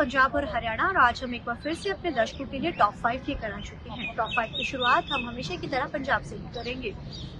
पंजाब और हरियाणा, और आज हम एक बार फिर से अपने दर्शकों के लिए टॉप 5 लेकर आ चुके हैं। टॉप 5 की शुरुआत हम हमेशा की तरह पंजाब से ही करेंगे।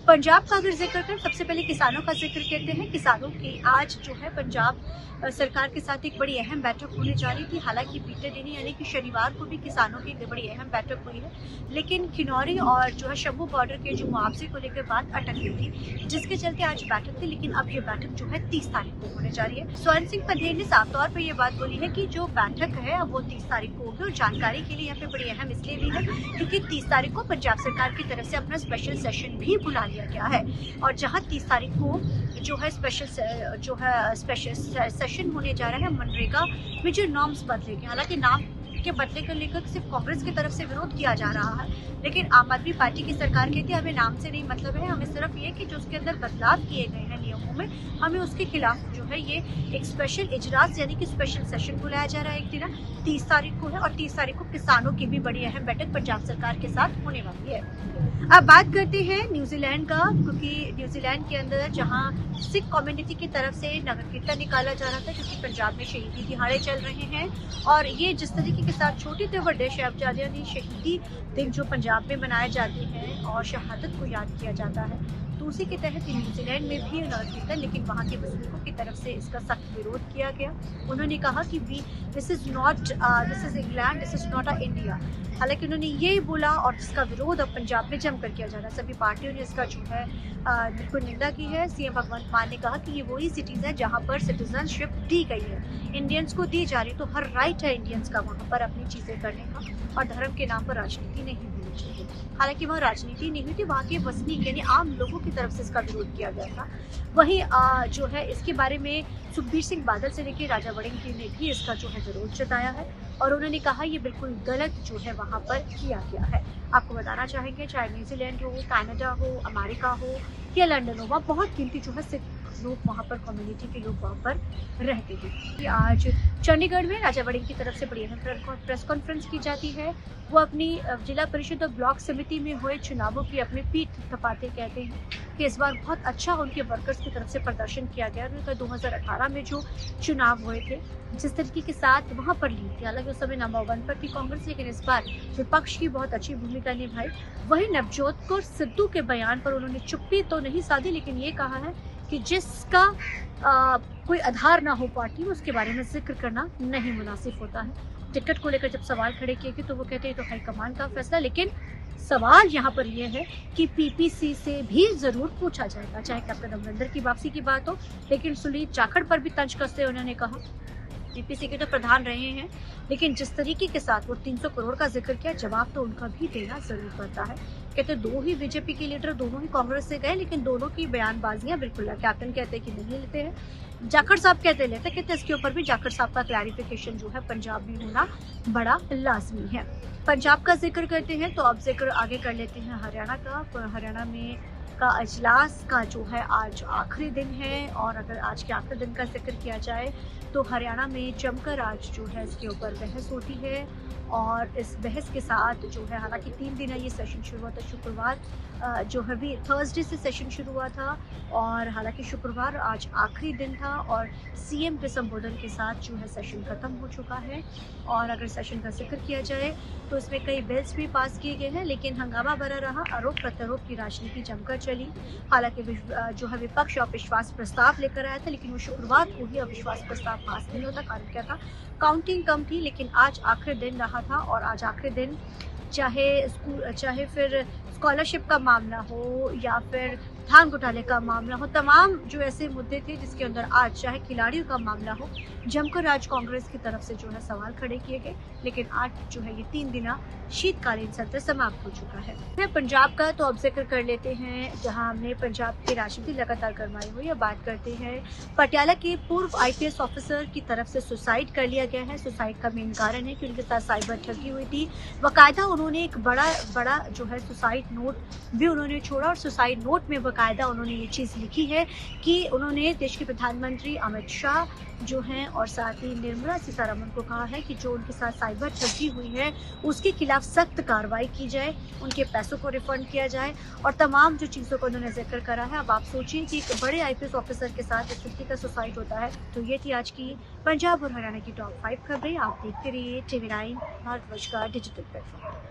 पंजाब का अगर जिक्र करें, सबसे पहले किसानों का जिक्र करते हैं। किसानों की आज जो है पंजाब सरकार के साथ एक बड़ी अहम बैठक होने जा रही थी। हालांकि बीते दिन यानी कि शनिवार को भी किसानों की एक बड़ी अहम बैठक हुई है, लेकिन खिनौरी और जो है शंभू बॉर्डर के जो मुआवजे को लेकर बात अटक गई थी, जिसके चलते आज बैठक थी। लेकिन अब ये बैठक जो है 30 तारीख को होने जा रही है। स्वर्ण सिंह पधेर ने साफ तौर पर यह बात बोली है कि जो बैठक है अब वो 30 तारीख को होगी। और जानकारी के लिए यहाँ पे बड़ी अहम इसलिए भी है क्योंकि 30 तारीख को पंजाब सरकार की तरफ से अपना स्पेशल सेशन भी बुला लिया गया है। और जहाँ 30 तारीख को जो है स्पेशल सेशन होने जा रहा है, मनरेगा में जो नॉर्म्स बदलेंगे। हालांकि नाम के बदले को लेकर सिर्फ कांग्रेस की तरफ से विरोध किया जा रहा है, लेकिन आम आदमी पार्टी की सरकार कहती है हमें नाम से नहीं मतलब है, हमें सिर्फ ये कि जो उसके अंदर बदलाव किए गए हैं नियमों में, हमें उसके खिलाफ जो है ये एक स्पेशल इजलास यानी कि स्पेशल सेशन बुलाया जा रहा है। एक दिन 30 तारीख को है और 30 तारीख को किसानों की भी बड़ी अहम बैठक पंजाब सरकार के साथ होने वाली है। अब बात करते हैं न्यूजीलैंड का, क्योंकि न्यूजीलैंड के अंदर जहां सिख कम्युनिटी की तरफ से नगर कीर्तन निकाला जा रहा था, क्योंकि पंजाब में शहीदी दिहाड़े चल रहे हैं और ये जिस तरीके के साथ छोटे से बड़े साहिबजादे ने शहीदी दिन जो पंजाब में मनाए जाते हैं और शहादत को याद किया जाता है, तो उसी के तहत न्यूजीलैंड में भी नगर कीर्तन, लेकिन वहाँ के वसूलों की तरफ से इसका सख्त विरोध किया गया। उन्होंने कहा कि this is England, this is not a India. हालांकि उन्होंने ये बोला और जिसका विरोध अब पंजाब में जमकर किया जा रहा है। सभी पार्टियों ने इसका जो है बिल्कुल निंदा की है। सीएम भगवंत मान ने कहा कि ये वही सिटीज है जहाँ पर सिटीजनशिप दी गई है, इंडियंस को दी जा रही, तो हर राइट है इंडियंस का वहाँ पर अपनी चीजें करने का, और धर्म के नाम पर राजनीति नहीं होनी चाहिए। हालांकि वहाँ राजनीति नहीं हुई थी, वहाँ के वसनीक यानी आम लोगों की तरफ से इसका विरोध किया गया था। वहीं जो है इसके बारे में सुखबीर सिंह बादल से लेकर राजा वड़िंग ने भी इसका जो है विरोध जताया है और उन्होंने कहा ये बिल्कुल गलत जो है वहाँ पर किया गया है। आपको बताना चाहेंगे, चाहे न्यूजीलैंड हो, कनाडा हो, अमेरिका हो या लंदन हो, वहाँ बहुत गिनती जो है सिख लोग वहाँ पर कम्युनिटी के लोग वहाँ पर रहते हैं। कि आज चंडीगढ़ में राजा वड़िंग की तरफ से बड़ी अहम प्रेस कॉन्फ्रेंस की जाती है। वो अपनी जिला परिषद और ब्लॉक समिति में हुए चुनावों की अपनी पीठ थपाते कहते हैं कि इस बार बहुत अच्छा उनके वर्कर्स की तरफ से प्रदर्शन किया गया। उनका 2018 में जो चुनाव हुए थे, जिस तरीके के साथ वहाँ पर ली थी, हालांकि उस समय नंबर 1 पर थी कांग्रेस, लेकिन इस बार विपक्ष की बहुत अच्छी भूमिका निभाई। वही नवजोत कौर सिद्धू के बयान पर उन्होंने चुप्पी तो नहीं साधी, लेकिन ये कहा है कि जिसका कोई आधार ना हो पार्टी में, उसके बारे में जिक्र करना नहीं मुनासिब होता है। टिकट को लेकर जब सवाल खड़े किए गए तो वो कहते हैं तो हाईकमान का फैसला, लेकिन सवाल यहाँ पर यह है कि पीपीसी से भी जरूर पूछा जाएगा, चाहे कैप्टन अमरिंदर की वापसी की बात हो। लेकिन सुनील जाखड़ पर भी तंज कसते उन्होंने कहा पीपीसी के तो प्रधान रहे हैं, लेकिन जिस तरीके के साथ वो 300 करोड़ का जिक्र किया, जवाब तो उनका भी देना जरूर पड़ता है। कहते दो ही बीजेपी के लीडर दोनों ही कांग्रेस से गए, लेकिन दोनों की बयानबाजियां बिल्कुल, कैप्टन कहते हैं कि नहीं लेते हैं, जाखड़ साहब कहते इसके ऊपर भी जाखड़ साहब का क्लैरिफिकेशन जो है पंजाब में होना बड़ा लाजमी है। पंजाब का जिक्र करते हैं तो अब जिक्र आगे कर लेते हैं हरियाणा का। हरियाणा में का अजलास का जो है आज आखिरी दिन है, और अगर आज के आखिरी दिन का जिक्र किया जाए तो हरियाणा में जमकर आज जो है इसके ऊपर बहस होती है। और इस बहस के साथ जो है, हालांकि 3 दिन है ये सेशन शुरू हुआ था, शुक्रवार जो है भी थर्सडे से सेशन शुरू हुआ था, और हालांकि शुक्रवार आज आखिरी दिन था और सीएम के संबोधन के साथ जो है सेशन खत्म हो चुका है। और अगर सेशन का जिक्र किया जाए तो इसमें कई बिल्स भी पास किए गए हैं, लेकिन हंगामा बना रहा, आरोप प्रत्यारोप की राजनीति जमकर चली। हालांकि जो है विपक्ष अविश्वास प्रस्ताव लेकर आया था, लेकिन वो शुक्रवार को ही अविश्वास प्रस्ताव पास नहीं होता। कारण क्या था, काउंटिंग कम थी, लेकिन आज आखिरी दिन रहा था। और आज आखिरी दिन चाहे फिर स्कॉलरशिप का मामला हो या फिर धान घोटाले का मामला हो, तमाम जो ऐसे मुद्दे थे जिसके अंदर आज चाहे खिलाड़ियों का मामला हो, जमकर आज कांग्रेस की तरफ से जो है सवाल खड़े किए गए। लेकिन आज जो है ये 3 दिना शीतकालीन सत्र समाप्त हो चुका है। पंजाब का तो अब जिक्र कर लेते हैं, जहां हमने पंजाब की राजनीति लगातार गरमाई हुई है। बात करते हैं पटियाला के पूर्व आईपीएस ऑफिसर की तरफ से सुसाइड कर लिया गया है। सुसाइड का मेन कारण है कि उनके साथ साइबर ठगी हुई थी। बाकायदा उन्होंने एक बड़ा जो है सुसाइड नोट भी उन्होंने छोड़ा, और सुसाइड नोट में बाकायदा उन्होंने ये चीज़ लिखी है कि उन्होंने देश के प्रधानमंत्री अमित शाह जो हैं और साथ ही निर्मला सीतारमण को कहा है कि जो उनके साथ साइबर ठगी हुई है उसके खिलाफ सख्त कार्रवाई की जाए, उनके पैसों को रिफंड किया जाए और तमाम जो चीज़ों को उन्होंने जिक्र करा है। अब आप सोचिए कि एक बड़े आईपीएस ऑफिसर के साथ इस तरीके का सुसाइड होता है। तो ये थी आज की पंजाब और हरियाणा की टॉप 5 खबरें। आप देखते रहिए TV9 भारतवर्ष का डिजिटल प्लेटफॉर्म।